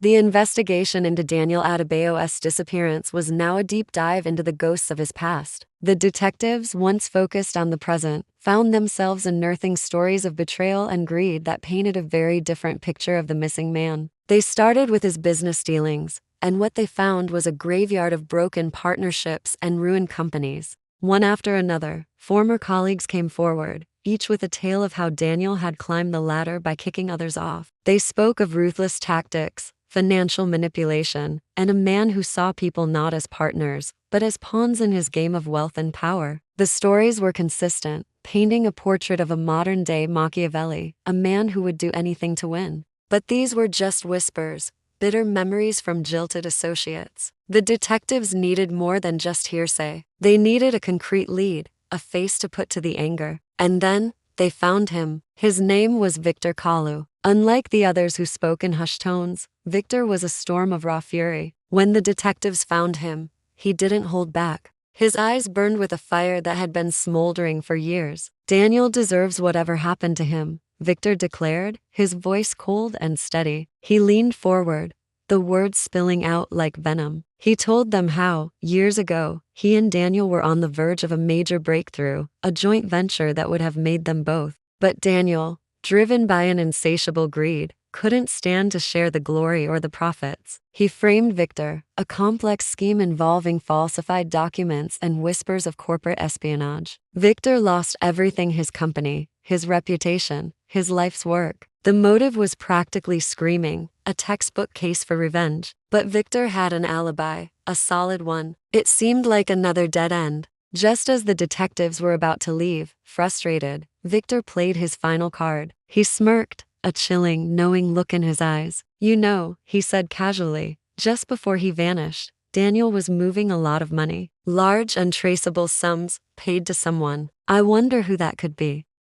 The investigation into Daniel Adebayo's disappearance was now a deep dive into the ghosts of his past. The detectives, once focused on the present, found themselves unearthing stories of betrayal and greed that painted a very different picture of the missing man. They started with his business dealings, and what they found was a graveyard of broken partnerships and ruined companies. One after another, former colleagues came forward, each with a tale of how Daniel had climbed the ladder by kicking others off. They spoke of ruthless tactics, financial manipulation, and a man who saw people not as partners, but as pawns in his game of wealth and power. The stories were consistent, painting a portrait of a modern-day Machiavelli, a man who would do anything to win. But these were just whispers, bitter memories from jilted associates. The detectives needed more than just hearsay. They needed a concrete lead, a face to put to the anger. And then, they found him. His name was Victor Kalu. Unlike the others who spoke in hushed tones, Victor was a storm of raw fury. When the detectives found him, he didn't hold back. His eyes burned with a fire that had been smoldering for years. "Daniel deserves whatever happened to him," Victor declared, his voice cold and steady. He leaned forward, the words spilling out like venom. He told them how, years ago, he and Daniel were on the verge of a major breakthrough, a joint venture that would have made them both. But Daniel, driven by an insatiable greed, couldn't stand to share the glory or the profits. He framed Victor, a complex scheme involving falsified documents and whispers of corporate espionage. Victor lost everything: his company, his reputation, his life's work. The motive was practically screaming, a textbook case for revenge. But Victor had an alibi, a solid one. It seemed like another dead end. Just as the detectives were about to leave, frustrated, Victor played his final card. He smirked, a chilling, knowing look in his eyes. "You know," he said casually, just before he vanished, "Daniel was moving a lot of money. Large, untraceable sums, paid to someone. I wonder who that could be."